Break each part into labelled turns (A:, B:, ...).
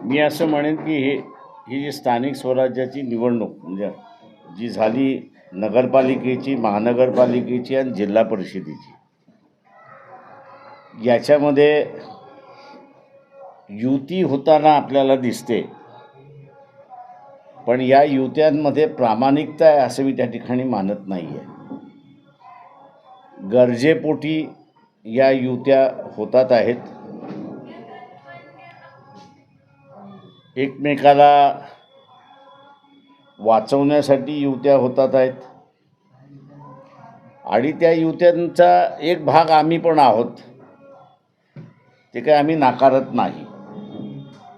A: मी असं म्हणेन की ही जी स्थानिक स्वराज्याची निवडणूक म्हणजे जी झाली नगरपालिकेची, महानगरपालिकेची आणि जिल्हा परिषदेची, याच्यामध्ये युती होताना आपल्याला दिसते. पण या युत्यांमध्ये प्रामाणिकता आहे असं मी त्या ठिकाणी मानत नाही आहे. गरजेपोटी या युत्या होतात आहेत. एकमेकाला वाचवण्यासाठी युत्या होतात आहेत आणि त्या युत्यांचा एक भाग आम्ही पण आहोत. ते काय आम्ही नाकारत नाही.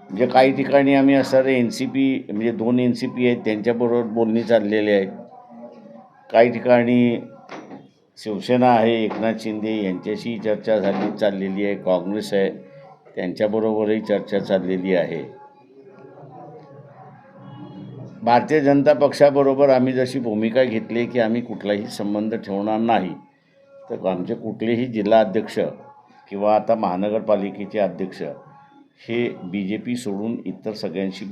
A: म्हणजे काही ठिकाणी आम्ही असं NCP म्हणजे 2 NCP आहेत त्यांच्याबरोबर बोलणी चाललेली आहेत. काही ठिकाणी शिवसेना आहे, एकनाथ शिंदे यांच्याशी चर्चा चाललेली आहे. काँग्रेस आहे त्यांच्याबरोबरही चर्चा चाललेली आहे. भारतीय जनता पक्षाबरोबर आम्ही जशी भूमिका घेतली की आम्ही कुठलाही संबंध ठेवणार नाही, तर आमचे कुठलेही जिल्हा अध्यक्ष किंवा आता महानगरपालिकेचे अध्यक्ष हे BJP सोडून इतर सगळ्यांशी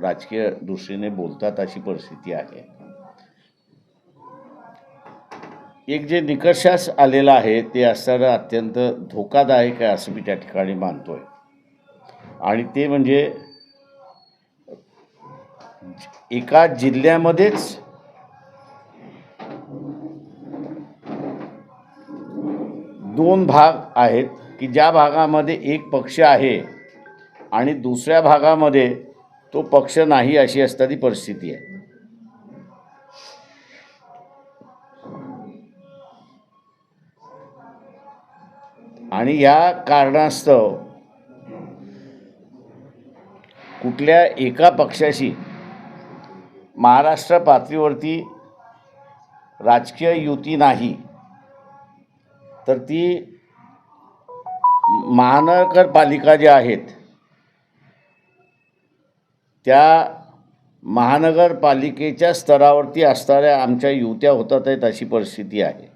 A: राजकीय दृष्टीने बोलतात अशी परिस्थिती आहे. एक जे निकषास आलेलं आहे ते असणारं अत्यंत धोकादायक आहे असं मी त्या ठिकाणी मानतोय. आणि ते म्हणजे एका जिल्ह्यामध्येच दोन भाग आहेत की ज्या भागामध्ये एक पक्ष आहे आणि दुसऱ्या भागामध्ये तो पक्ष नाही अशी असणारी परिस्थिती आहे. आणि या कारणास्तव कुठल्या एका पक्षाशी महाराष्ट्र पातळीवरती राजकीय युती नाही, तर ती महानगरपालिका ज्या आहेत त्या महानगरपालिकेच्या स्तरावरती असणाऱ्या आमच्या युत्या होतात आहेत अशी परिस्थिती आहे.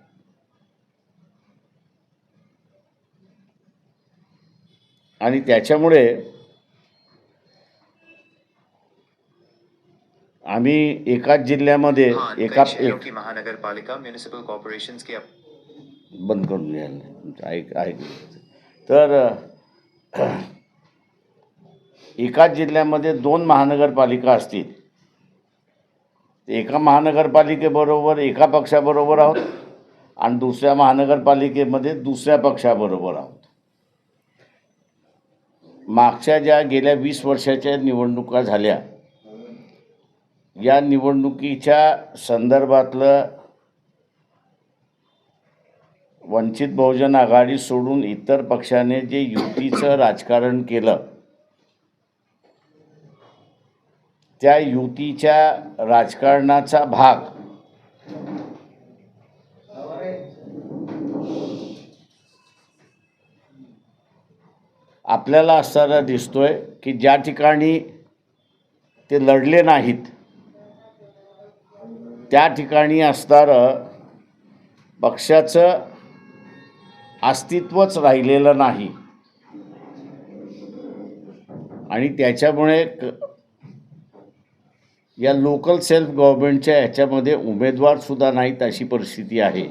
A: आणि त्याच्यामुळे आम्ही एकाच जिल्ह्यामध्ये
B: महानगरपालिका म्युनिसिपल कॉर्पोरेशन के
A: बंद करून घ्यायला आहे. तर एकाच जिल्ह्यामध्ये 2 महानगरपालिका असतील, एका महानगरपालिकेबरोबर एका पक्षाबरोबर आहोत आणि दुसऱ्या महानगरपालिकेमध्ये दुसऱ्या पक्षाबरोबर आहोत. मागच्या ज्या गेल्या 20 वर्षाच्या निवडणुका झाल्या, या निवडणुकीच्या संदर्भातलं वंचित बहुजन आघाडी सोडून इतर पक्षाने जे युतीचं राजकारण केलं, त्या युतीच्या राजकारणाचा भाग आपल्याला असताना दिसतोय की ज्या ठिकाणी ते लढले नाहीत त्या ठिकाणी असणारं पक्षाचं अस्तित्वच राहिलेलं नाही. आणि त्याच्यामुळे या लोकल सेल्फ गव्हर्नमेंटच्या ह्याच्यामध्ये उमेदवारसुद्धा नाहीत अशी परिस्थिती आहे.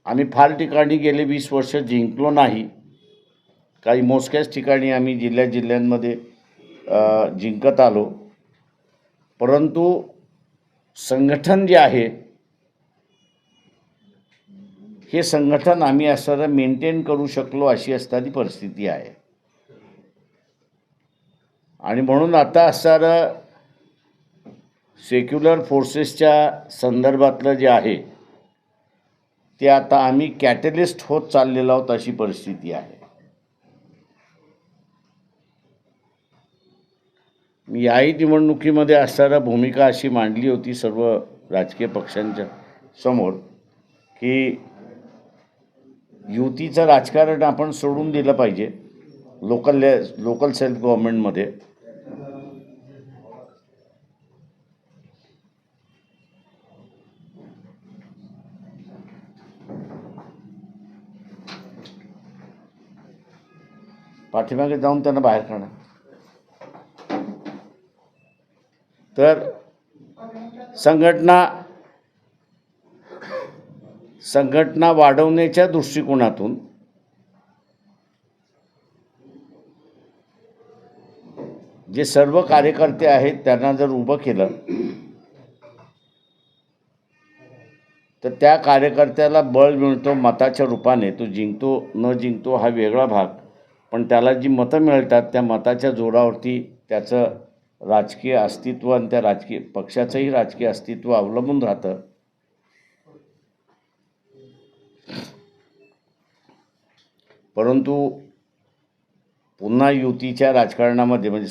A: आम्ही फार ठिकाणी गेले 20 वर्ष जिंकलो नाही. काही मोजक्याच ठिकाणी आम्ही जिल्ह्यांमध्ये जिंकत आलो. परंतु संघटन जे आहे हे संघटन आम्ही असं मेंटेन करू शकलो अशी असणारी परिस्थिती आहे. आणि म्हणून आता असणारं सेक्युलर फोर्सेसच्या संदर्भातलं जे आहे ते आता आम्ही कॅटलिस्ट होत चाललेलो आहोत अशी परिस्थिती आहे. याही निवडणुकीमध्ये असणारा भूमिका अशी मांडली होती सर्व राजकीय पक्षांच्या समोर की युतीचं राजकारण आपण सोडून दिलं पाहिजे लोकल सेल्फ गव्हर्नमेंटमध्ये. पाठीमागे जाऊन त्यांना बाहेर काढा. तर संघटना वाढवण्याच्या दृष्टिकोनातून जे सर्व कार्यकर्ते आहेत त्यांना जर उभं केलं तर त्या कार्यकर्त्याला बळ मिळतो मताच्या रूपाने. तो जिंकतो न जिंकतो हा वेगळा भाग, पण त्याला जी मतं मिळतात त्या मताच्या जोरावरती त्याचं राजकीय अस्तित्व आणि त्या राजकीय पक्षाचंही राजकीय अस्तित्व अवलंबून राहतं. परंतु पुन्हा युतीच्या राजकारणामध्ये म्हणजे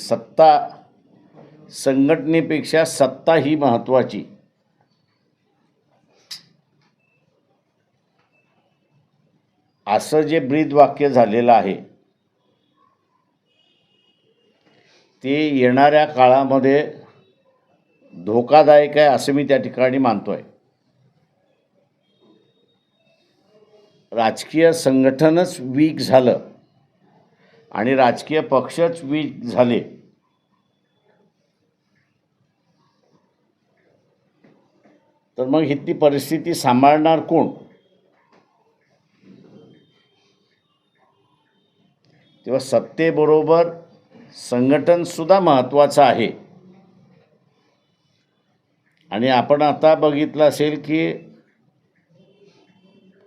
A: संघटनेपेक्षा सत्ता ही महत्त्वाची, असं जे ब्रीदवाक्य झालेलं आहे ते येणाऱ्या काळामध्ये धोकादायक आहे असं मी त्या ठिकाणी मानतोय. राजकीय संघटनच वीक झालं आणि राजकीय पक्षच वीक झाले तर मग इथली परिस्थिती सांभाळणार कोण? तेव्हा सत्तेबरोबर संघटनसुद्धा महत्त्वाचं आहे. आणि आपण आता बघितलं असेल की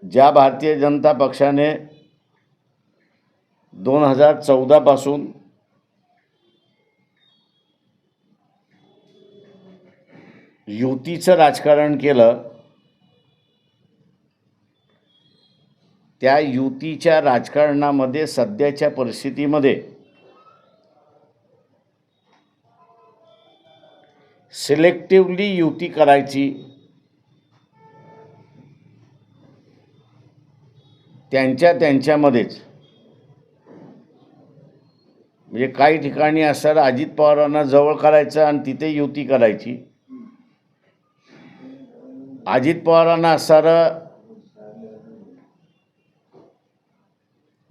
A: ज्या भारतीय जनता पक्षाने 2014 पासून युतीचं राजकारण केलं, त्या युतीच्या राजकारणामध्ये सध्याच्या परिस्थितीमध्ये सिलेक्टिव्हली युती करायची, त्यांच्यामध्येच. म्हणजे काही ठिकाणी असं अजित पवारांना जवळ करायचं आणि तिथे युती करायची, अजित पवारांना असं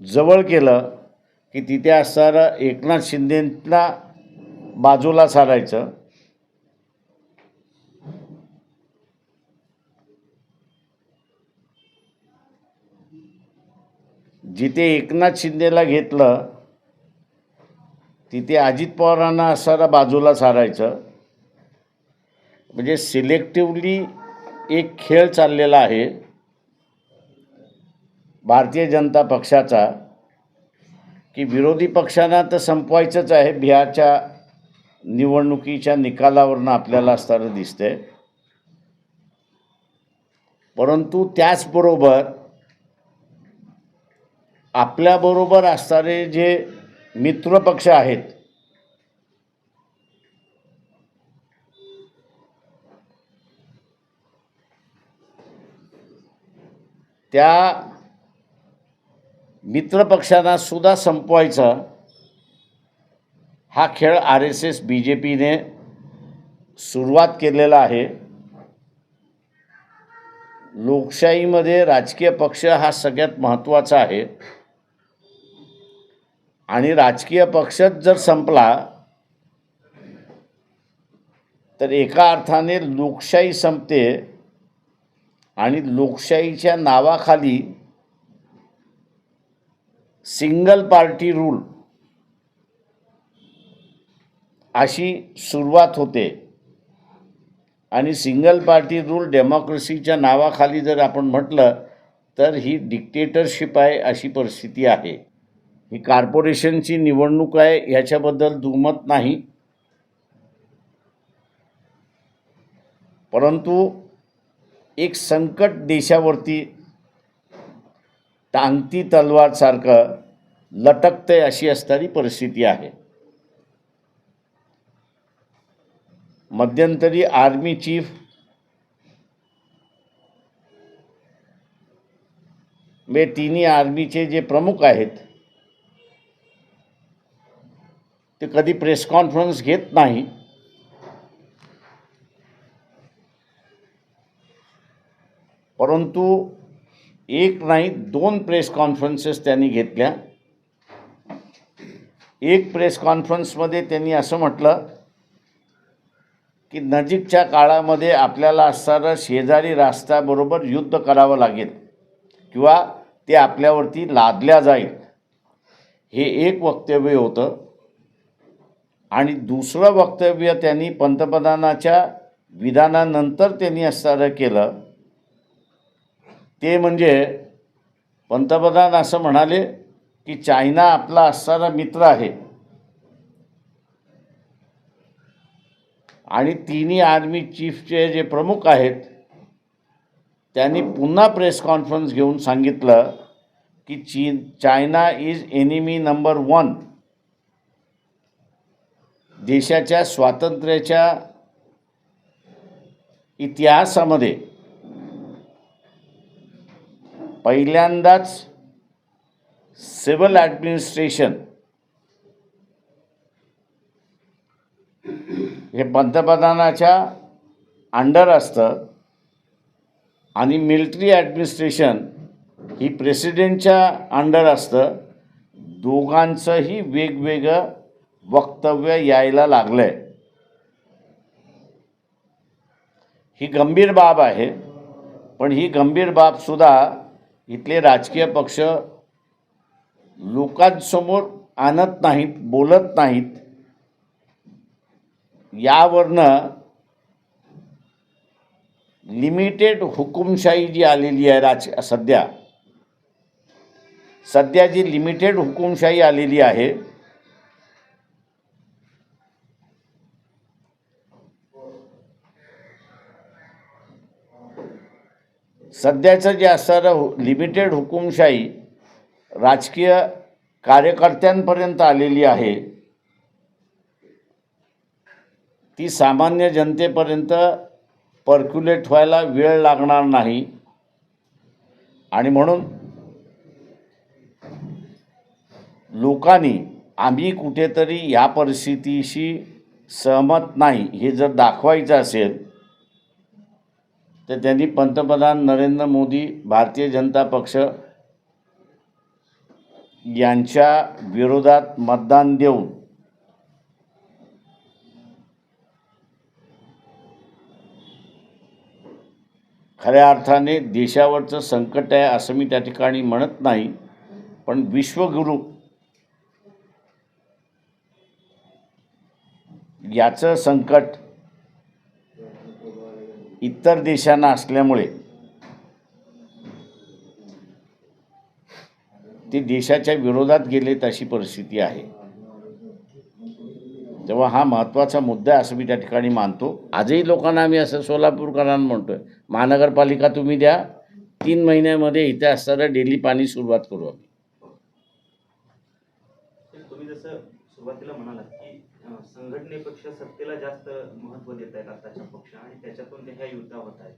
A: जवळ केलं की तिथे असणारं एकनाथ शिंदेंना बाजूला सारायचं. जिथे एकनाथ शिंदेला घेतलं तिथे अजित पवारांना असणारा बाजूला सारायचं. म्हणजे सिलेक्टिव्हली एक खेळ चाललेला आहे भारतीय जनता पक्षाचा की विरोधी पक्षांना तर संपवायचंच आहे. बिहारच्या निवडणुकीच्या निकालावरनं आपल्याला असताना दिसतंय. परंतु त्याचबरोबर आपल्याबरोबर असणारे जे मित्रपक्ष आहेत त्या मित्रपक्षांना सुद्धा संपवायचा हा खेळ RSS BJPने सुरुवात केलेला आहे. लोकशाहीमध्ये राजकीय पक्ष हा सगळ्यात महत्त्वाचा आहे आणि राजकीय पक्षच जर संपला तर एका अर्थाने लोकशाही संपते आणि लोकशाहीच्या नावाखाली सिंगल पार्टी रूल अशी सुरुवात होते. आणि सिंगल पार्टी रूल डेमोक्रेसीच्या नावाखाली जर आपण म्हटलं तर ही डिक्टेटरशिप आहे अशी परिस्थिती आहे. ही कॉर्पोरेशनची निवडणूक आहे ह्याच्याबद्दल दुमत नाही, परंतु एक संकट देशावरती टांगती तलवारसारखं लटकते अशी असणारी परिस्थिती आहे. मध्यंतरी आर्मी चीफ तिन्ही आर्मीचे जे प्रमुख आहेत ते कधी प्रेस कॉन्फरन्स घेत नाही, परंतु एक नाही 2 प्रेस कॉन्फरन्सेस त्यांनी घेतल्या एक प्रेस कॉन्फरन्समध्ये त्यांनी असं म्हटलं की नजीकच्या काळामध्ये आपल्याला असणारं शेजारी राष्ट्राबरोबर युद्ध करावं लागेल किंवा ते आपल्यावरती लादल्या जाईल, हे एक वक्तव्य होतं. आणि दुसरं वक्तव्य त्यांनी पंतप्रधानाच्या विधानानंतर त्यांनी असणारं केलं ते म्हणजे पंतप्रधान असं म्हणाले की चायना आपला असणारा मित्र आहे आणि तिन्ही आर्मी चीफचे जे प्रमुख आहेत त्यांनी पुन्हा प्रेस कॉन्फरन्स घेऊन सांगितलं की चायना इज एनिमी नंबर 1. देशाच्या स्वातंत्र्याच्या इतिहासामध्ये पहिल्यांदाच सिव्हिल ॲडमिनिस्ट्रेशन हे पंतप्रधानाच्या अंडर असतं आणि मिलिटरी ॲडमिनिस्ट्रेशन ही प्रेसिडेंटच्या अंडर असतं. दोघांचंही वेगवेगळं वक्तव्य यायला लागलं आहे. ही गंभीर बाब आहे, पण ही गंभीर बाबसुद्धा इथले राजकीय पक्ष लोकांसमोर आणत नाहीत, बोलत नाहीत. यावरनं लिमिटेड हुकुमशाही जी आलेली आहे सध्या जी लिमिटेड हुकुमशाही आलेली आहे, सध्याचं जे असणारं लिमिटेड हुकुमशाही राजकीय कार्यकर्त्यांपर्यंत आलेली आहे, ती सामान्य जनतेपर्यंत पर्क्युलेट व्हायला वेळ लागणार नाही. आणि म्हणून लोकांनी आम्ही कुठेतरी या परिस्थितीशी सहमत नाही हे जर दाखवायचं असेल तर त्यांनी पंतप्रधान नरेंद्र मोदी, भारतीय जनता पक्ष यांच्या विरोधात मतदान देऊन खऱ्या अर्थाने देशावरचं संकट आहे असं मी त्या ठिकाणी म्हणत नाही, पण विश्वगुरू याचं संकट इतर देशांना असल्यामुळे ते देशाच्या विरोधात गेलेत अशी परिस्थिती आहे. तेव्हा हा महत्त्वाचा मुद्दा आहे असं मी त्या ठिकाणी मानतो. आजही लोकांना आम्ही असं सोलापूरकरांना म्हणतोय, महानगरपालिका तुम्ही द्या, 3 महिन्यामध्ये इथे असणारं डेली पाणी सुरुवात करू आम्ही.
C: तुम्ही जसं सुरुवातीला म्हणालात की संघटनेपेक्षा सत्तेला जास्त महत्त्व देत आहेत आताच्या पक्ष आणि त्याच्यातून ह्या युद्धा होत आहेत.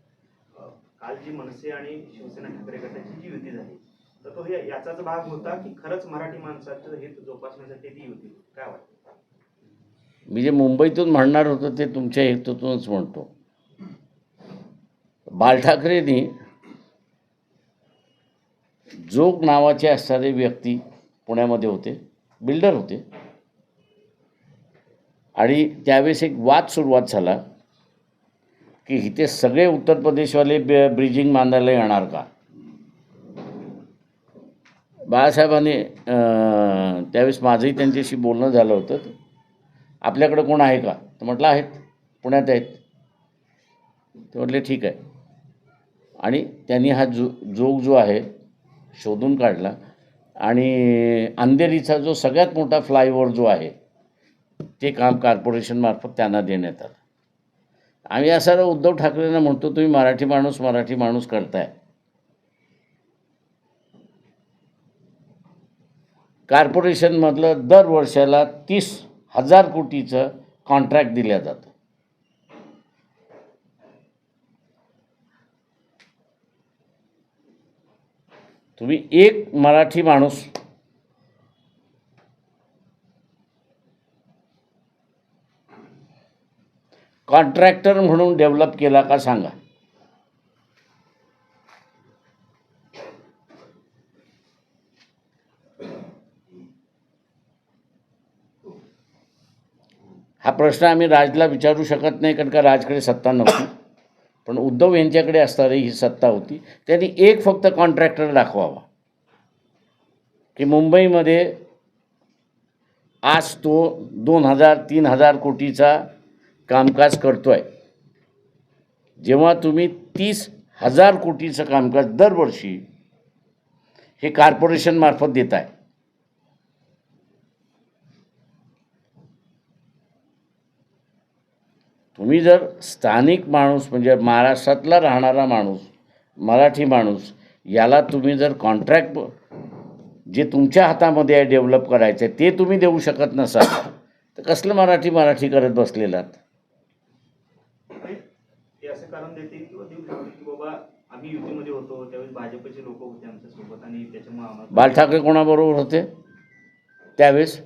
C: काल जी मनसे आणि शिवसेना ठाकरे गटाची जी युती झाली तर तो याचाच भाग होता की खरंच मराठी माणसाचं हित जोपासण्यासाठी ती युती, काय वाटतं?
A: मी जे मुंबईतून म्हणणार होतो ते तुमच्या हेतूतूनच म्हणतो. बाळ ठाकरेंनी जोग नावाचे असणारे व्यक्ती पुण्यामध्ये होते, बिल्डर होते, आणि त्यावेळेस एक वाद सुरुवात झाला की इथे सगळे उत्तर प्रदेशवाले ब्रिजिंग बांधायला येणार का. बाळासाहेबांनी त्यावेळेस माझंही त्यांच्याशी बोलणं झालं होतं, आपल्याकडं कोण आहे का, तर म्हटलं आहेत, पुण्यात आहेत. ते म्हटले ठीक आहे. आणि त्यांनी हा जोग जो आहे शोधून काढला आणि अंधेरीचा जो सगळ्यात मोठा फ्लायओव्हर जो आहे ते काम कॉर्पोरेशनमार्फत त्यांना देण्यात आलं. आम्ही असं उद्धव ठाकरेंना म्हणतो, तुम्ही मराठी माणूस करताय. कॉर्पोरेशनमधलं दर वर्षाला 30,000 कोटीचं कॉन्ट्रॅक्ट दिलं जातं. तुम्ही एक मराठी माणूस कॉन्ट्रॅक्टर म्हणून डेव्हलप केला का सांगा. हा प्रश्न आम्ही राजला विचारू शकत नाही, कारण का राजकडे सत्ता नव्हती. पण उद्धव यांच्याकडे असणारी ही सत्ता होती. त्यांनी एक फक्त कॉन्ट्रॅक्टर दाखवावा की मुंबईमध्ये आज तो 2,000-3,000 कोटीचा कामकाज करतोय, जेव्हा तुम्ही 30,000 कोटीचं कामकाज दरवर्षी हे कॉर्पोरेशन मार्फत देताय. तुम्ही जर स्थानिक माणूस म्हणजे महाराष्ट्रातला राहणारा माणूस, मराठी माणूस, याला तुम्ही जर कॉन्ट्रॅक्ट जे तुमच्या हातामध्ये आहे डेव्हलप करायचं आहे ते तुम्ही देऊ शकत नसाल तर कसलं मराठी करत बसलेलात.
C: ते असं कारण देतील किंवा देऊ शकतील की बाबा आम्ही युतीमध्ये होतो त्यावेळेस भाजपचे लोक होते आमच्या सोबत आणि त्याच्यामुळे आम्हाला
A: बाल ठाकरे कोणाबरोबर होते त्यावेळेस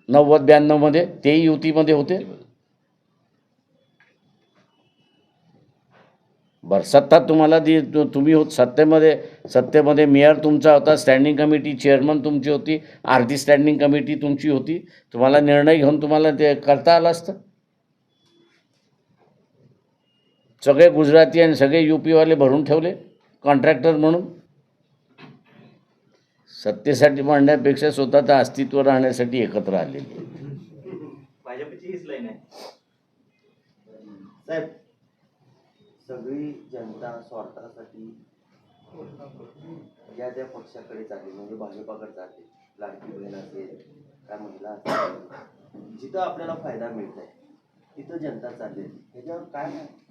A: 90-92 मध्ये? तेही युतीमध्ये होते. बरं, सत्ता तुम्हाला तुम्ही होत सत्तेमध्ये मेयर तुमचा होता, स्टँडिंग कमिटी चेअरमन तुमची होती, अर्धी स्टँडिंग कमिटी तुमची होती. तुम्हाला निर्णय घेऊन तुम्हाला ते करता आलं असतं. सगळे गुजराती आणि सगळे युपीवाले भरून ठेवले कॉन्ट्रॅक्टर म्हणून. सत्तेसाठी म्हणण्यापेक्षा स्वतःचं अस्तित्व राहण्यासाठी एकत्र आलेले.
C: भाजपची हीच लाईन आहे
D: साहेब. सगळी जनता स्वार्थासाठी या त्या पक्षाकडे चालली, म्हणजे भाजपाकडे चालली. लाडकी बहीण असेल, काय महिला असेल, जिथं आपल्याला फायदा मिळत आहे तिथं जनता चालली. ह्याच्यावर काय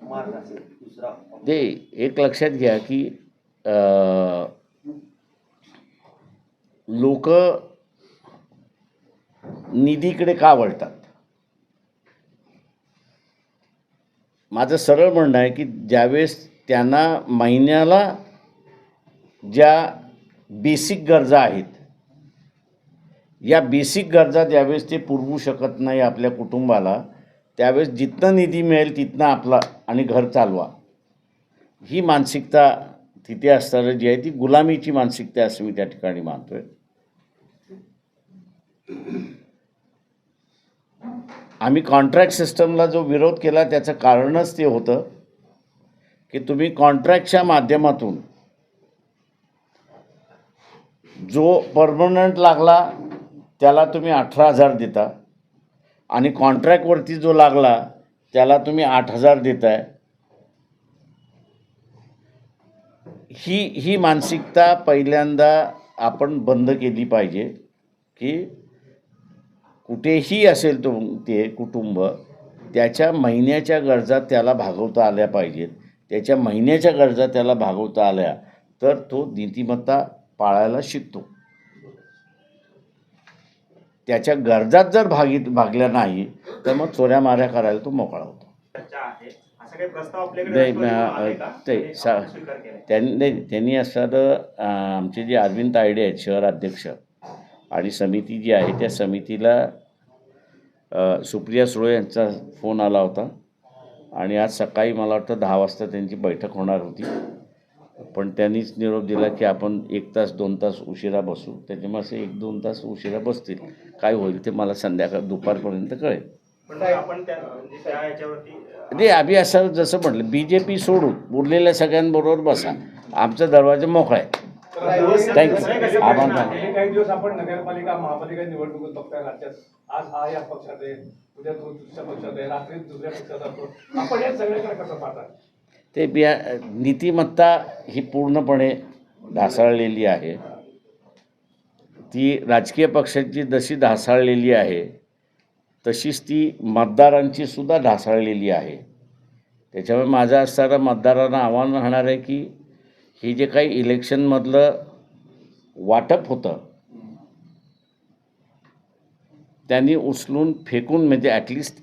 D: मार्ग असेल दुसरा?
A: ते एक लक्षात घ्या की लोक निधीकडे का वळतात. माझं सरळ म्हणणं आहे की ज्यावेळेस त्यांना महिन्याला ज्या बेसिक गरजा आहेत, या बेसिक गरजा ज्यावेळेस ते पुरवू शकत नाही आपल्या कुटुंबाला, त्यावेळेस जिथनं निधी मिळेल तिथनं आपला आणि घर चालवा, ही मानसिकता तिथे असणारं जी आहे ती गुलामीची मानसिकता असं मी त्या ठिकाणी मानतोय. आम्ही कॉन्ट्रॅक्ट सिस्टमला जो विरोध केला त्याचं कारणच ते होतं की तुम्ही कॉन्ट्रॅक्टच्या माध्यमातून जो परमनंट लागला त्याला तुम्ही 18,000 देता आणि कॉन्ट्रॅक्टवरती जो लागला त्याला तुम्ही 8,000 देताय. ही मानसिकता पहिल्यांदा आपण बंद केली पाहिजे की कुठेही असेल ते कुटुंब, त्याच्या महिन्याच्या गरजा त्याला भागवता आल्या पाहिजेत. त्याच्या महिन्याच्या गरजा त्याला भागवता आल्या तर तो नीतिमत्ता पाळायला शिकतो. त्याच्या गरजात जर भागल्या नाही तर मग चोऱ्या माऱ्या करायला तो मोकळा होतो.
C: चर्चा आहे असा काही प्रस्ताव आपल्याकडे आहे का?
A: ते
C: स्वीकार केलाय?
A: त्यांनी असं आमचे जे अरविंद तायडे आहेत शहर अध्यक्ष आणि समिती जी आहे त्या समितीला सुप्रिया सुळे यांचा फोन आला होता आणि आज सकाळी मला वाटतं 10 वाजता त्यांची बैठक होणार होती. पण त्यांनीच निरोप दिला की आपण 1 तास 2 तास उशिरा बसू. त्याच्यामुळे असे 1-2 तास उशिरा बसतील. काय होईल ते मला दुपारपर्यंत कळेल.
C: पण आपण त्या याच्यावरती
A: ते आम्ही असं जसं म्हटलं BJP सोडून उरलेल्या सगळ्यांबरोबर बसा, आमचा दरवाजा मोकळा आहे. थँक्यू. आभार.
E: गेले काही दिवस आपण नगरपालिका महापालिका निवडणुकीत बघताय राज्यात. आज हा या पक्षात आहे, उद्या तो दुसऱ्या पक्षात आहे, रात्री दुसऱ्या पक्षात असतो. आपण हे सगळ्याकडे कसं पाहता?
A: ते नीतिमत्ता ही पूर्णपणे ढासळलेली आहे. ती राजकीय पक्षांची जशी ढासळलेली आहे तशीच ती मतदारांची सुद्धा ढासळलेली आहे. त्याच्यामुळे माझं असणारं मतदारांना आव्हान राहणार आहे की हे जे काही इलेक्शनमधलं वाटप होतं त्यांनी उचलून फेकून, म्हणजे ॲटलिस्ट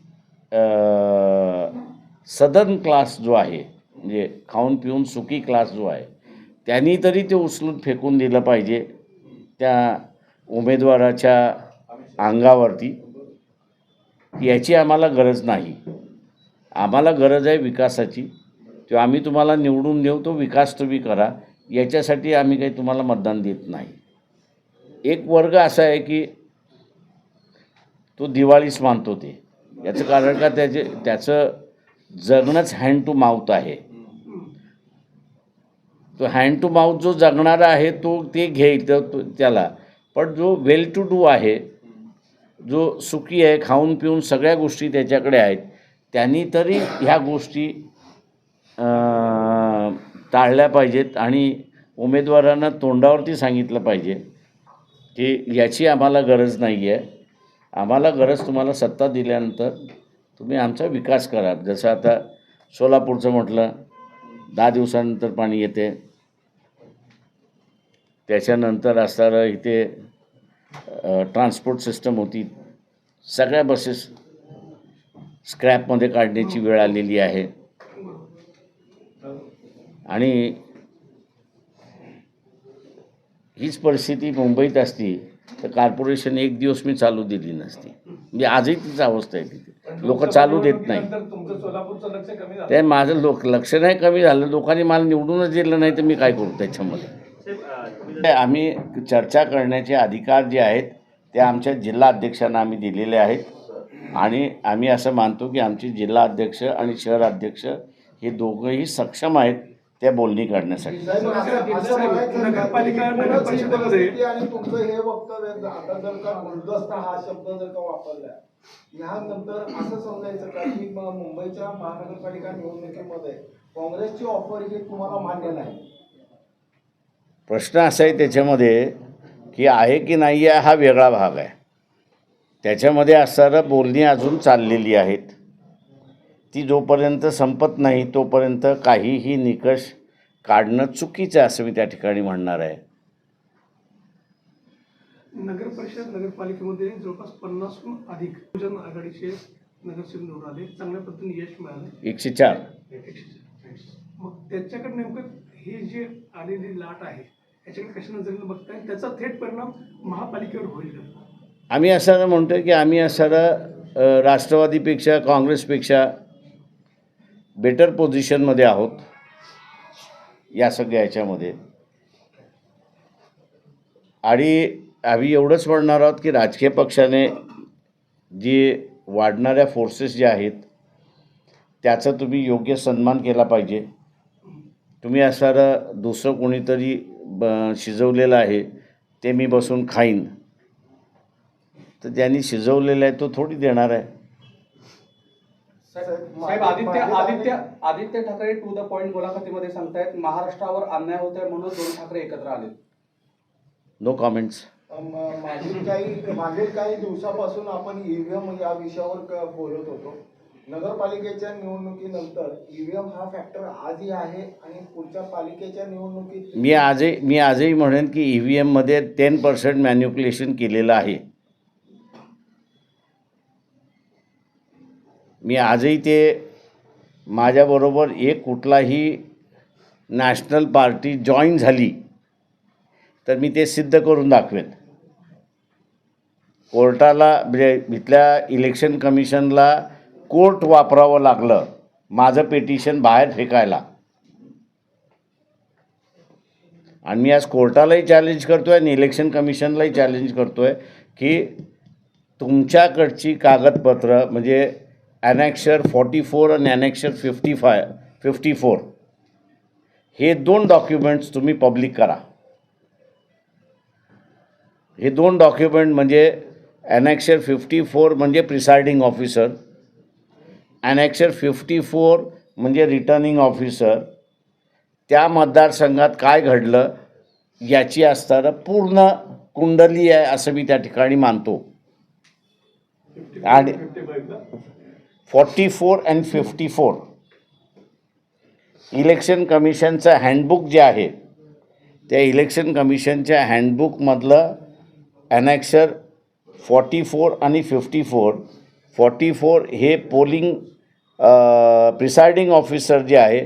A: सदर्न क्लास जो आहे, म्हणजे खाऊन पिऊन सुखी क्लास जो आहे, त्यांनी तरी ते उचलून फेकून दिलं पाहिजे त्या उमेदवाराच्या अंगावरती. याची आम्हाला गरज नाही. आम्हाला गरज आहे विकासाची. तो आम्ही तुम्हाला निवडून देऊ, तो विकास तुम्ही करा. याच्यासाठी आम्ही काही तुम्हाला मतदान देत नाही. एक वर्ग असा आहे की तो दिवाळीच मानतो. ते याचं कारण का त्याचं जगणंच हँड टू माउथ आहे. तो हँड टू माउथ जो जगणारा आहे तो ते घेईल त्याला. पण जो वेल टू डू आहे, जो सुखी आहे, खाऊन पिऊन सगळ्या गोष्टी त्याच्याकडे आहेत, त्यांनी तरी ह्या गोष्टी टाळल्या पाहिजेत आणि उमेदवारांना तोंडावरती सांगितलं पाहिजे की याची आम्हाला गरज नाही आहे. आम्हाला गरज तुम्हाला सत्ता दिल्यानंतर तुम्ही आमचा विकास करा. जसं आता सोलापूरचं म्हटलं, 10 दिवसानंतर पाणी येते. त्याच्यानंतर असणारं इथे ट्रान्सपोर्ट सिस्टम होती, सगळ्या बसेस स्क्रॅपमध्ये काढण्याची वेळ आलेली आहे. आणि हीच परिस्थिती मुंबईत असती तर कॉर्पोरेशन एक दिवस मी चालू दिली नसती. म्हणजे आजही तीच अवस्था आहे तिथे, लोक चालू देत नाही.
E: तुमचं सोलापूरचं लक्ष कमी झालं.
A: ते माझं लक्ष नाही कमी झालं, लोकांनी मला निवडूनच दिलं नाही तर मी काय करू त्याच्यामध्ये. आम्ही चर्चा करण्याचे अधिकार जे आहेत ते आमच्या जिल्हा अध्यक्षांना आम्ही दिलेले आहेत आणि आम्ही असं मानतो की आमचे जिल्हा अध्यक्ष आणि शहर अध्यक्ष हे दोघंही सक्षम आहेत त्या बोलणी करण्यासाठी.
E: नगरपालिका
F: आणि तुमचं हे वक्तव्य आता जर का गुलदस्ता हा शब्द जर का वापरला यानंतर असं समजायचं का की मुंबईच्या महानगरपालिका निवडणुकीमध्ये काँग्रेसची ऑफर ही तुम्हाला मान्य नाही?
A: प्रश्न असा आहे त्याच्यामध्ये की आहे की नाही आहे हा वेगळा भाग आहे. त्याच्यामध्ये असणारं बोलणी अजून चाललेली आहेत. ती जोपर्यंत संपत नाही तोपर्यंत काहीही निकष काढणं चुकीचं आहे असं मी त्या ठिकाणी म्हणणार आहे.
G: नगर परिषद नगरपालिकेमध्ये जवळपास 50हून अधिक बहुजन आघाडीचे नगरसेवक निवडून आले, चांगल्या पद्धतीने यश मिळालं.
A: 104.
G: मग त्याच्याकडे नेमकं ही जी आलेली लाट आहे याच्याकडे कशा नजरेनं बघताय, त्याचा थेट परिणाम महापालिकेवर होईल का?
A: आम्ही असं म्हणतो की आम्ही असं राष्ट्रवादीपेक्षा काँग्रेसपेक्षा बेटर पोझिशनमध्ये आहोत या सगळ्या ह्याच्यामध्ये. आणि आम्ही एवढंच म्हणणार आहोत की राजकीय पक्षाने जी वाढणाऱ्या फोर्सेस ज्या आहेत त्याचा तुम्ही योग्य सन्मान केला पाहिजे. तुम्ही असणारं दुसरं कोणीतरी शिजवलेलं आहे ते मी बसून खाईन, तर ज्यांनी शिजवलेलं आहे तो थोडी देणार आहे.
H: साहेब, Aaditya Thackeray to the point मुलाखतीमध्ये सांगतायत महाराष्ट्रावर अन्याय होत आहे म्हणून 2 ठाकरे एकत्र आले.
A: No comments.
F: मागील काही दिवसापासून आपण ईव्हीएम या विषयावर बोलत होतो. नगरपालिकेच्या निवडणुकीनंतर ईव्हीएम हा फॅक्टर आजही आहे आणि पुढच्या पालिकेच्या निवडणुकीत
A: मी आजही म्हणेन की ईव्हीएममध्ये 10% मॅन्युप्युलेशन केलेलं आहे. मी आजही ते माझ्याबरोबर एक कुठलाही नॅशनल पार्टी जॉईन झाली तर मी ते सिद्ध करून दाखवेन. कोर्टाला म्हणजे इथल्या इलेक्शन कमिशनला कोर्ट वापरावं लागलं माझं पिटिशन बाहेर फेकायला. आणि मी आज कोर्टालाही चॅलेंज करतो आहे आणि इलेक्शन कमिशनलाही चॅलेंज करतो आहे की तुमच्याकडची कागदपत्र म्हणजे ॲनेक्शर 44 आणि ॲनेक्शर 54 हे 2 डॉक्युमेंट्स तुम्ही पब्लिक करा. हे 2 डॉक्युमेंट म्हणजे ॲनेक्शर 54 म्हणजे प्रिसाइडिंग ऑफिसर, ॲनेक्शर 54 म्हणजे रिटर्निंग ऑफिसर. त्या मतदारसंघात काय घडलं याची असणारं पूर्ण कुंडली आहे असं मी त्या ठिकाणी मानतो. आणि 44 आणि 54 इलेक्शन कमिशनचं हँडबुक जे आहे त्या इलेक्शन कमिशनच्या हँडबुकमधलं ॲनेक्शर 44 आणि 44 हे पोलिंग प्रिसाइडिंग ऑफिसर जे आहे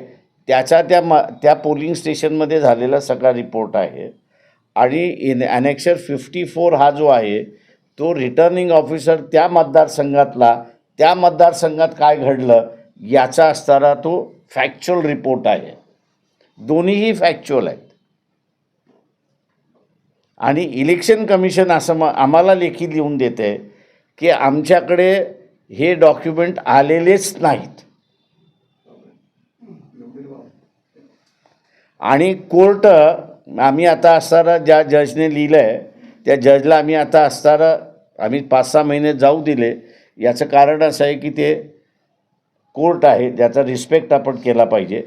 A: त्याचा त्या पोलिंग स्टेशनमध्ये झालेला सगळा रिपोर्ट आहे. आणि ॲनेक्शर 54 हा जो आहे तो रिटर्निंग ऑफिसर त्या मतदारसंघात काय घडलं याचा असणारा तो फॅक्च्युअल रिपोर्ट आहे. दोन्हीही फॅक्च्युअल आहेत. आणि इलेक्शन कमिशन असं आम्हाला लेखी लिहून देते की आमच्याकडे हे डॉक्युमेंट आलेलेच नाहीत. आणि कोर्ट आम्ही आता असताना ज्या जजने लिहिलं आहे त्या जजला आम्ही आता असताना आम्ही 5-6 महिने जाऊ दिले. याचं कारण असं आहे की ते कोर्ट आहे, त्याचा रिस्पेक्ट आपण केला पाहिजे.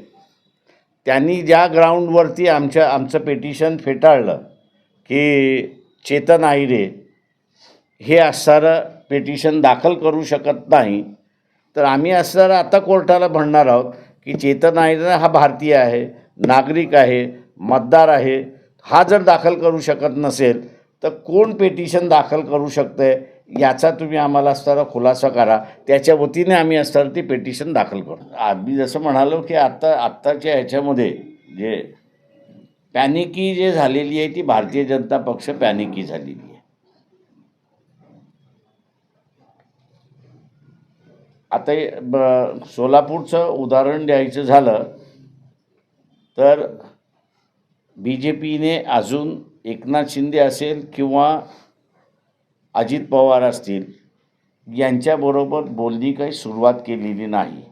A: त्यांनी ज्या ग्राउंडवरती आमचं पिटिशन फेटाळलं की चेतन आहिरे हे असणारं पिटिशन दाखल करू शकत नाही, तर आम्ही असणारं आता कोर्टाला म्हणणार आहोत की चेतन आहिरे हा भारतीय आहे, नागरिक आहे, मतदार आहे. हा जर दाखल करू शकत नसेल तर कोण पिटिशन दाखल करू शकतंय याचा तुम्ही आम्हाला असताना खुलासा करा. त्याच्या वतीने आम्ही असताना ती पिटिशन दाखल करू. आम्ही जसं म्हणालो की आत्ताच्या ह्याच्यामध्ये जे पॅनिकी जे झालेली आहे ती भारतीय जनता पक्ष पॅनिकी झालेली आहे. आता सोलापूरचं उदाहरण द्यायचं झालं तर BJPने अजून एकनाथ शिंदे असेल किंवा अजित पवार असतील यांच्याबरोबर बोलणी काही सुरुवात केलेली नाही.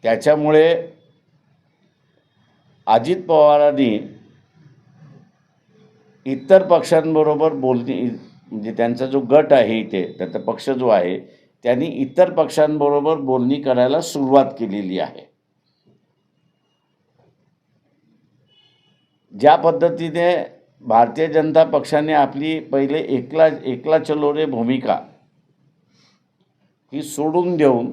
A: त्याच्यामुळे अजित पवारांनी इतर पक्षांबरोबर बोलणी म्हणजे त्यांचा जो गट आहे इथे त्याचा पक्ष जो आहे त्यांनी इतर पक्षांबरोबर बोलणी करायला सुरुवात केलेली आहे. ज्या पद्धतीने भारतीय जनता पक्षाने आपली पहिले एकला चलो रे भूमिका ही सोडून देऊन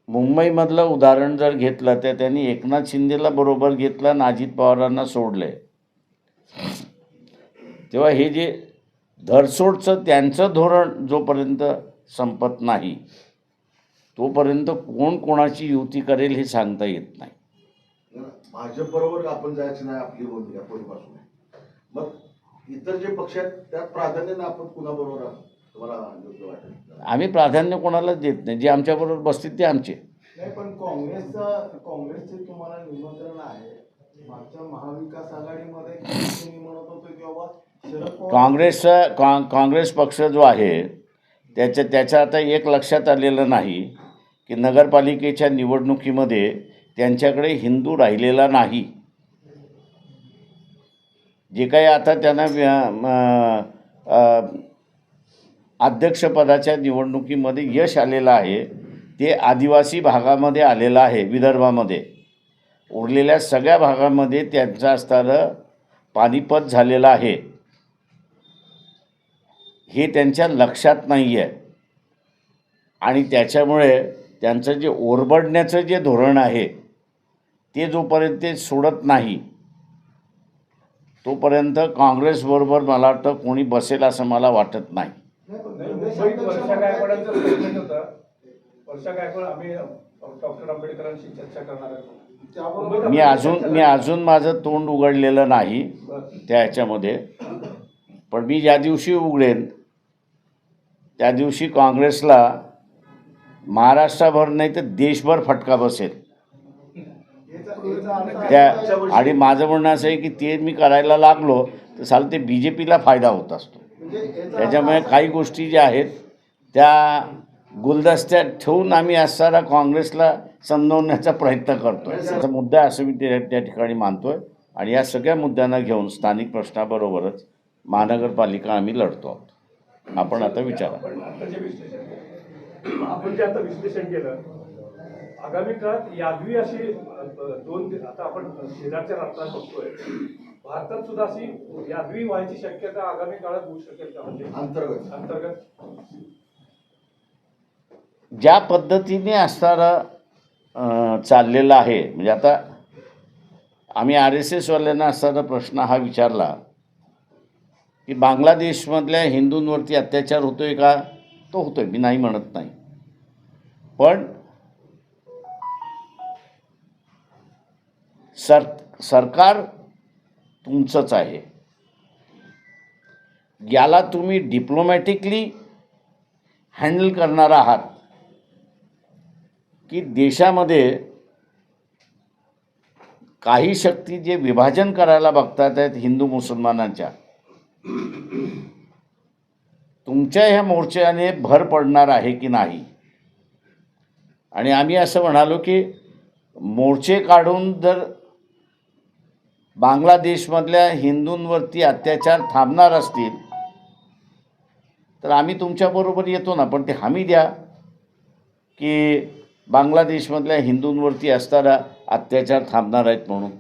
A: मुंबईमधलं उदाहरण जर घेतलं तर त्यांनी एकनाथ शिंदेला बरोबर घेतलं आणि अजित पवारांना सोडले. तेव्हा हे जे धरसोडचं त्यांचं धोरण जोपर्यंत संपत नाही तोपर्यंत कोण कोणाची युती करेल हे सांगता येत नाही.
I: भाजप बरोबर आपण जायचं नाही आपली भूमिका पूर्वीपासून. मग इतर जे पक्ष आहेत त्यात प्राधान्याने आपण कुणाबरोबर तुम्हाला योग्य वाटेल?
A: आम्ही प्राधान्य कोणालाच देत नाही. जे आमच्याबरोबर बसतील ते आमचे.
F: नाही, पण काँग्रेसचे तुम्हाला निमंत्रण आहे. मागच्या महाविकास आघाडीमध्ये तुम्ही म्हणत होते की बाबा शरद पवार
A: काँग्रेस पक्ष जो आहे त्याचं आता एक लक्षात आलेलं नाही की नगरपालिकेच्या निवडणुकीमध्ये त्यांच्याकडे हिंदू राहिलेला नाही. जे काही आता त्यांना अध्यक्षपदाच्या निवडणुकीमध्ये यश आलेलं आहे ते आदिवासी भागामध्ये आलेलं आहे, विदर्भामध्ये. उरलेल्या सगळ्या भागामध्ये त्यांचं असणारं पानिपत झालेलं आहे हे त्यांच्या लक्षात नाही आहे. आणि त्याच्यामुळे त्यांचं जे ओरबडण्याचं जे धोरण आहे ते जोपर्यंत ते सोडत नाही तोपर्यंत काँग्रेसबरोबर मला वाटतं कोणी बसेल असं मला वाटत नाही.
E: मुंबईत वर्षा गायकवाडांचं स्टेटमेंट होतं. वर्षा गायकवाड आम्ही डॉक्टर आंबेडकरांशी चर्चा करणार आहोत.
A: मी अजून माझं तोंड उघडलेलं नाही त्या ह्याच्यामध्ये. पण मी ज्या दिवशी उघडेन त्या दिवशी काँग्रेसला महाराष्ट्राभर नाही तर देशभर फटका बसेल. आणि माझं म्हणणं असं आहे की ते मी करायला लागलो तर साल ते BJPला फायदा होत असतो. त्याच्यामुळे काही गोष्टी ज्या आहेत त्या गुलदस्त्यात ठेवून आम्ही असणारा काँग्रेसला समजवण्याचा प्रयत्न करतो आहे. त्याचा मुद्दा असं मी त्या ठिकाणी मानतो आहे. आणि या सगळ्या मुद्द्यांना घेऊन स्थानिक प्रश्नाबरोबरच महानगरपालिका आम्ही लढतो आहोत. आपण आता विचारा.
E: आपण जे आता विश्लेषण केलं, आगामी काळात यादवी अशी आता आपण शेजारच्या राष्ट्रात बघतोय, भारतात सुद्धा अशी यादवी व्हायची शक्यता आगामी काळात होऊ शकेल का? म्हणजे अंतर्गत
A: ज्या पद्धतीने असणारा चाललेला आहे, म्हणजे आता आम्ही RSS वाल्यांना असणारा प्रश्न हा विचारला की बांगलादेशमधल्या हिंदूंवरती अत्याचार होतोय का? तो होतोय, मी नाही म्हणत नाही. पण सरकार तुमचंच आहे. याला तुम्ही डिप्लोमॅटिकली हँडल करणार आहात की देशामध्ये काही शक्ती जे विभाजन करायला बघतात आहेत हिंदू मुसलमानांच्या, तुमच्या ह्या मोर्चाने भर पडणार आहे की नाही. आणि आम्ही असं म्हणालो की मोर्चे काढून जर बांगलादेशमधल्या हिंदूंवरती अत्याचार थांबणार असतील तर आम्ही तुमच्याबरोबर येतो ना, पण ते हमी द्या की बांगलादेशमधल्या हिंदूंवरती असणारा अत्याचार थांबणार आहेत म्हणून.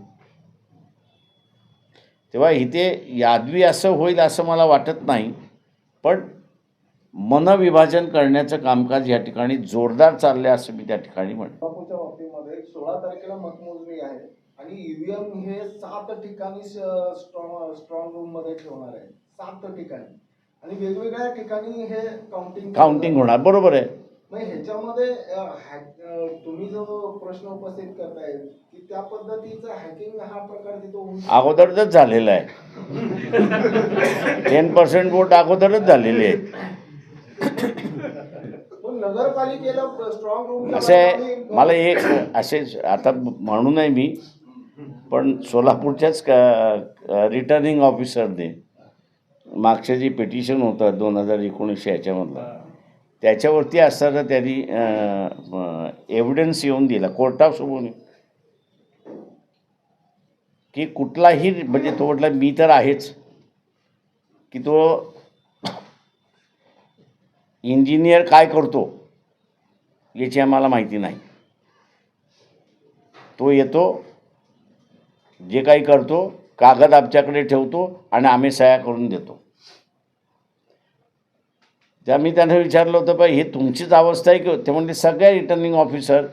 A: तेव्हा इथे यादवी असं होईल असं मला वाटत नाही, पण मनविभाजन करण्याचं कामकाज या ठिकाणी जोरदार चाललं आहे असं मी त्या ठिकाणी म्हणतो.
F: सोलापूरच्या बाबतीमध्ये 16 तारखेला मतमोजणी आहे आणि ईव्हीएम हे 7 ठिकाणी स्ट्रॉंग रूम मध्ये ठेवणार आहे. 7 ठिकाणी आणि वेगवेगळ्या ठिकाणी हे
A: काउंटिंग होणार. बरोबर आहे.
F: मग ह्याच्यामध्ये तुम्ही जो प्रश्न उपस्थित करताय की त्या पद्धतीचं हॅकिंग हा प्रकार तिथं
A: अगोदरच झालेला आहे. 10% वोट अगोदरच झालेले आहेत.
F: नगरपालिकेला स्ट्रॉंग रूम
A: असं आहे, मला एक असे आता म्हणू नये मी, पण सोलापूरच्याच रिटर्निंग ऑफिसरने मागचं जे पिटिशन होतं 2019 याच्यामधलं, त्याच्यावरती असताना त्यांनी एव्हिडन्स येऊन दिला कोर्टासमोर की कुठलाही, म्हणजे तो म्हटला मी तर आहेच, की तो इंजिनियर काय करतो याची आम्हाला माहिती नाही. तो येतो, जे काही करतो, कागद आमच्याकडे ठेवतो आणि आम्ही सह्या करून देतो. त्या मी त्यांना विचारलं होतं, पण हे तुमचीच अवस्था आहे की? ते म्हणजे सगळ्या रिटर्निंग ऑफिसर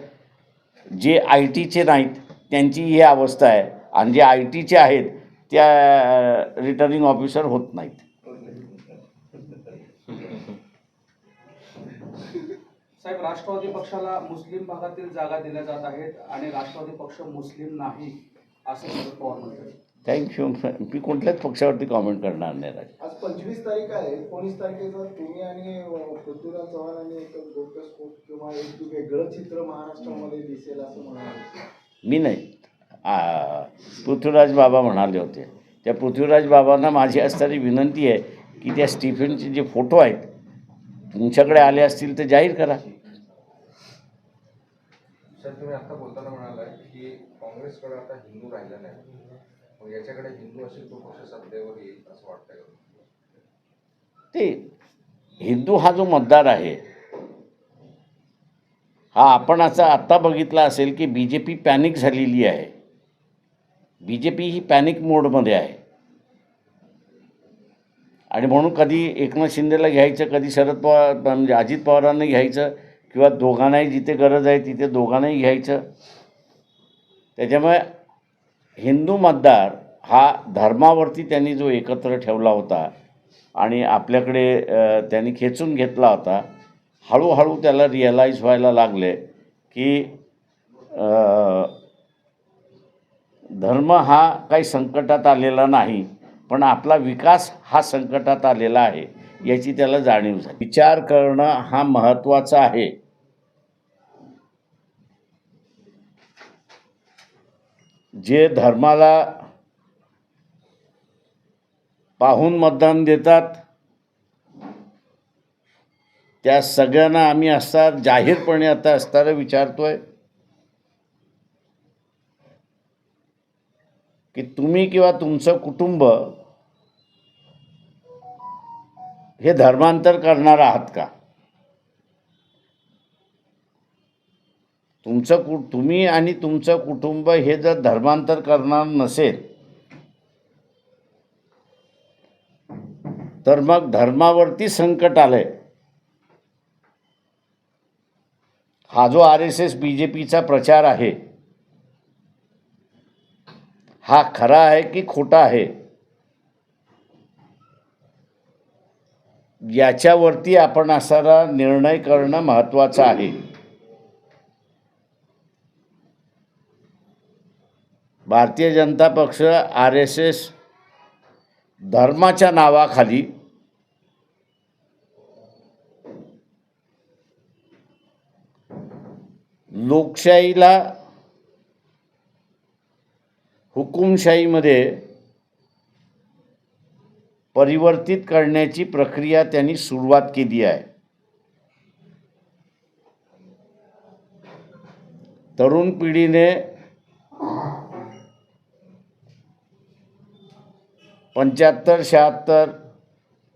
A: जे IT चे नाहीत त्यांची ही अवस्था आहे, आणि जे IT चे आहेत त्या रिटर्निंग ऑफिसर होत नाहीत.
H: साहेब, राष्ट्रवादी पक्षाला मुस्लिम भागातील जागा दिल्या जात आहेत आणि राष्ट्रवादी पक्ष मुस्लिम नाही असं शरद पवार म्हणतात.
A: थँक्यू. मी कुठल्याच पक्षावरती कॉमेंट करणार नाही.
F: आज 25 तारीख आहे. 19 तारखेला तुम्ही आणि पृथ्वीराज चव्हाणांनी एक गोप्यस्फोट किंवा एक वेगळं चित्र महाराष्ट्रामध्ये दिसेल असं म्हणाले.
A: मी नाही, पृथ्वीराज बाबा म्हणाले होते. त्या पृथ्वीराज बाबांना माझी असणारी विनंती आहे की त्या स्टीफनचे जे फोटो आहेत तुमच्याकडे आले असतील तर जाहीर करा.
J: सर, तुम्ही आता बोलताना म्हणाला की काँग्रेसकडे आता हिंदू राहिला नाही, मग याच्याकडे हिंदू असेल तो पक्ष सत्तेवर येईल असं वाटतंय का?
A: ते हिंदू हा जो मतदार आहे हा आपण आत्ता बघितला असेल की BJP पॅनिक झालेली आहे. BJP ही पॅनिक मोडमध्ये आहे आणि म्हणून कधी एकनाथ शिंदेला घ्यायचं, कधी शरद पवार म्हणजे अजित पवारांना घ्यायचं, किंवा दोघांनाही जिथे गरज आहे तिथे दोघांनाही घ्यायचं. त्याच्यामुळे हिंदू मतदार हा धर्मावरती त्यांनी जो एकत्र ठेवला होता आणि आपल्याकडे त्यांनी खेचून घेतला होता, हळूहळू त्याला रिअलाईज व्हायला लागले की धर्म हा काही संकटात आलेला नाही, पण आपला विकास हा संकटात आलेला आहे याची त्याला जाणीव झाली. विचार करणं हा महत्त्वाचा आहे. जे धर्माला पाहून मतदान देतात त्या सगळ्यांना आम्ही जाहीरपणे आता विचारतोय की तुम्ही किंवा तुमचं कुटुंब हे धर्मांतर करणार आहात का? तुम्ही आणि तुमचं कुटुंब हे जर धर्मांतर करणार नसेल तर मग धर्मावरती संकट आलंय. हा जो RSS BJPचा प्रचार आहे हा खरा आहे की खोटा आहे याच्यावरती आपण असा निर्णय करणं महत्त्वाचं आहे. भारतीय जनता पक्ष RSS धर्माच्या नावाखाली लोकशाहीला हुकुमशाहीमध्ये परिवर्तित करण्याची प्रक्रिया त्यांनी सुरुवात केली आहे. तरुण पिढीने 75, 76,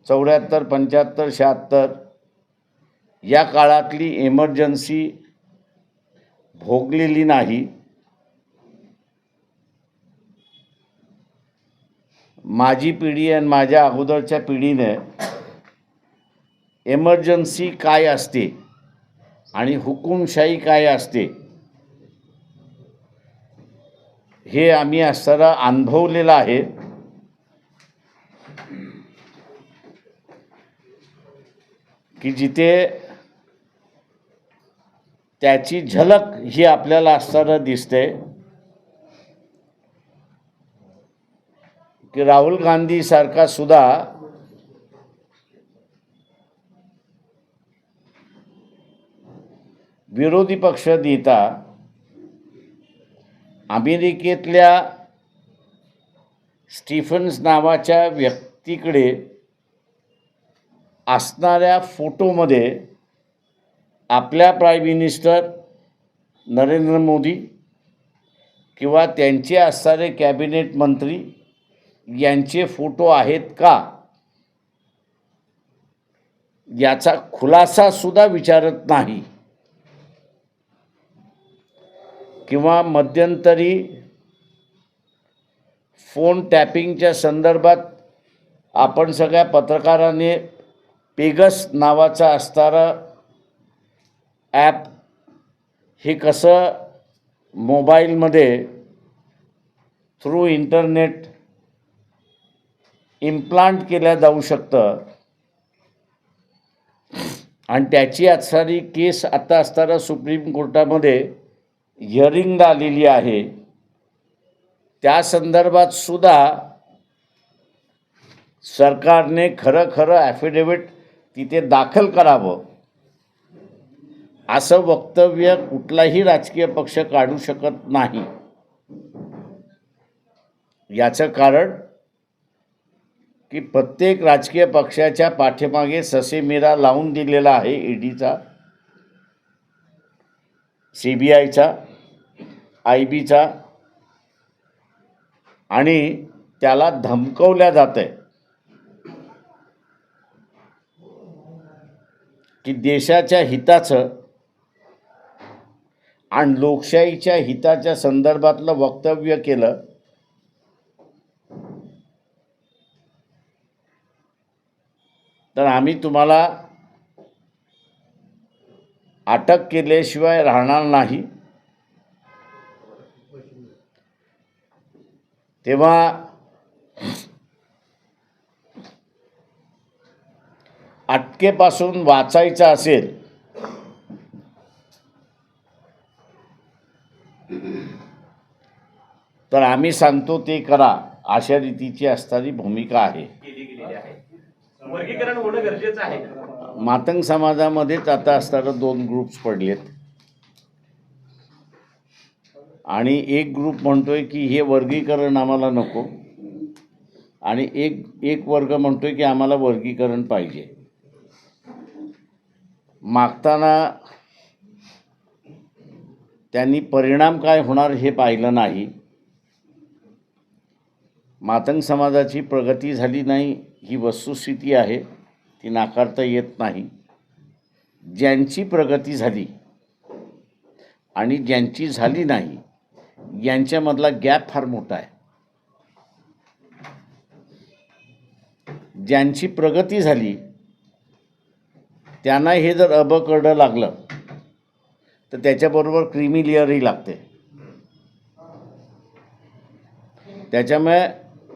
A: 74, 75, 76 या काळातली इमर्जन्सी भोगलेली नाही. माझी पिढी आणि माझ्या अगोदरच्या पिढीने इमर्जन्सी काय असते आणि हुकुमशाही काय असते हे आम्ही असताना अनुभवलेलं आहे. की जिथे त्याची झलक ही आपल्याला असताना दिसते की राहुल गांधी सारखा सुद्धा विरोधी पक्ष नेता अमेरिकेतल्या स्टीफन्स नावाच्या व्यक्तीकडे असणाऱ्या फोटोमध्ये आपल्या प्राईम मिनिस्टर नरेंद्र मोदी किंवा त्यांचे असणारे कॅबिनेट मंत्री यांचे फोटो आहेत का याचा खुलासा सुद्धा विचारत नाही. किंवा मध्यंतरी फोन टॅपिंगच्या संदर्भात आपण सगळ्या पत्रकारांनी पेगस नावाचा असणारा ॲप हे कसं मोबाईलमध्ये थ्रू इंटरनेट इम्प्लांट केल्या जाऊ शकतं आणि त्याची असणारी केस आता असताना सुप्रीम कोर्टामध्ये हिअरिंगला आलेली आहे. त्या संदर्भात सुद्धा सरकारने खरं ॲफिडेविट तिथे दाखल करावं असं वक्तव्य कुठलाही राजकीय पक्ष काढू शकत नाही. याचं कारण की प्रत्येक राजकीय पक्षाच्या पाठीमागे ससेमिरा लावून दिलेला आहे ईडीचा, CBIचा, IBचा आणि त्याला धमकवल्या जातंय की देशाच्या हिताचं आणि लोकशाहीच्या हिताच्या संदर्भातलं वक्तव्य केलं तर आम्ही तुम्हाला अटक केल्याशिवाय राहणार नाही. तेव्हा अटकेपासून वाचायचं असेल तर आम्ही सांगतो ते करा अशा रीतीची असणारी भूमिका आहे.
C: केली गेलेली आहे. वर्गीकरण होणं गरजेचं आहे.
A: मातंग समाजामध्येच आता असताना 2 ग्रुप्स पडलेत आणि एक ग्रुप म्हणतोय की हे वर्गीकरण आम्हाला नको आणि एक वर्ग म्हणतोय की आम्हाला वर्गीकरण पाहिजे. मागताना त्यांनी परिणाम काय होणार हे पाहिलं नाही. मातंग समाजाची प्रगती झाली नाही ही वस्तुस्थिती आहे, ती नाकारता येत नाही. ज्यांची प्रगती झाली आणि ज्यांची झाली नाही यांच्यामधला गॅप फार मोठा आहे. ज्यांची प्रगती झाली त्यांना हे जर अबकरडं लागलं तर त्याच्याबरोबर क्रीमी लेअरही लागते. त्याच्यामुळे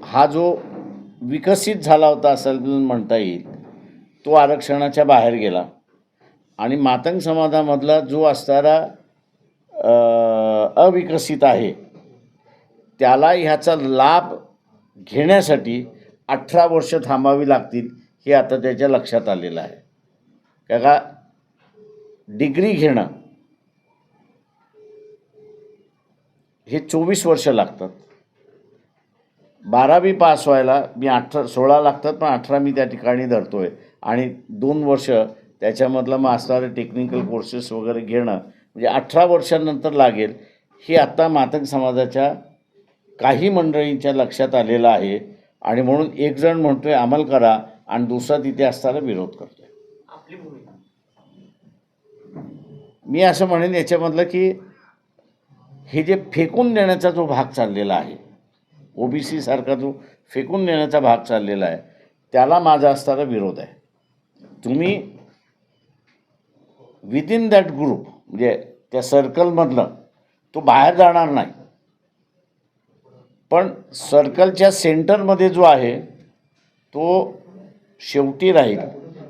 A: हा जो विकसित झाला होता असं म्हणता येईल तो आरक्षणाच्या बाहेर गेला आणि मातंग समाजामधला जो असणारा अविकसित आहे त्याला ह्याचा लाभ घेण्यासाठी 18 वर्ष थांबावी लागतील हे आता त्याच्या लक्षात आलेलं आहे. का डिग्री घेणं हे 24 वर्ष लागतात. 12वी पास व्हायला मी 16 लागतात, पण 18 मी त्या ठिकाणी धरतो आहे. आणि 2 वर्ष त्याच्यामधलं मग असणारे टेक्निकल कोर्सेस वगैरे घेणं, म्हणजे 18 वर्षांनंतर लागेल. हे आत्ता मातंग समाजाच्या काही मंडळींच्या लक्षात आलेलं आहे. आणि म्हणून एक जण म्हणतोय अंमल करा आणि दुसरा तिथे असताना विरोध करतोय.
C: आपली भूमिका
A: मी असं म्हणेन याच्यामधलं की हे जे फेकून देण्याचा जो भाग चाललेला आहे, OBC सारखा जो फेकून देण्याचा भाग चाललेला आहे, त्याला माझा असणारा विरोध आहे. तुम्ही विदिन दॅट ग्रुप, म्हणजे त्या सर्कलमधलं तो बाहेर जाणार नाही, पण सर्कलच्या सेंटरमध्ये जो आहे तो शेवटी राहील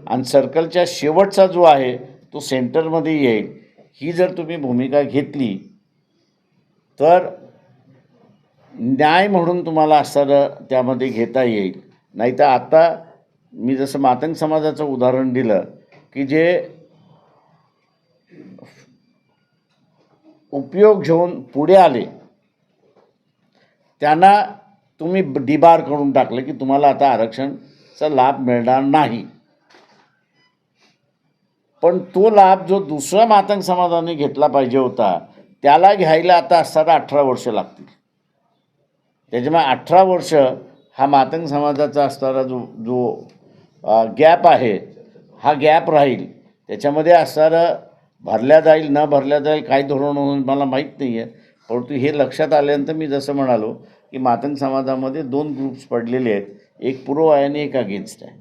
A: आणि सर्कलच्या शेवटचा जो आहे तो सेंटरमध्ये येईल. ही जर तुम्ही भूमिका घेतली तर न्याय म्हणून तुम्हाला असणारं त्यामध्ये घेता येईल. नाहीतर आता मी जसं मातंग समाजाचं उदाहरण दिलं की जे उपयोग घेऊन पुढे आले त्यांना तुम्ही डिबार करून टाकलं की तुम्हाला आता आरक्षणचा लाभ मिळणार नाही. पण तो लाभ जो दुसऱ्या मातंग समाजाने घेतला पाहिजे होता त्याला घ्यायला आता असताना 18 वर्ष लागतील. त्याच्यामुळे 18 वर्ष हा मातंग समाजाचा असणारा जो गॅप आहे हा गॅप राहील. त्याच्यामध्ये असणारं भरल्या जाईल न भरल्या जाईल काही धोरण म्हणून मला माहीत नाही आहे. परंतु हे लक्षात आल्यानंतर मी जसं म्हणालो की मातंग समाजामध्ये 2 ग्रुप्स पडलेले आहेत, एक पूर्व आहे आणि एक अगेन्स्ट आहे.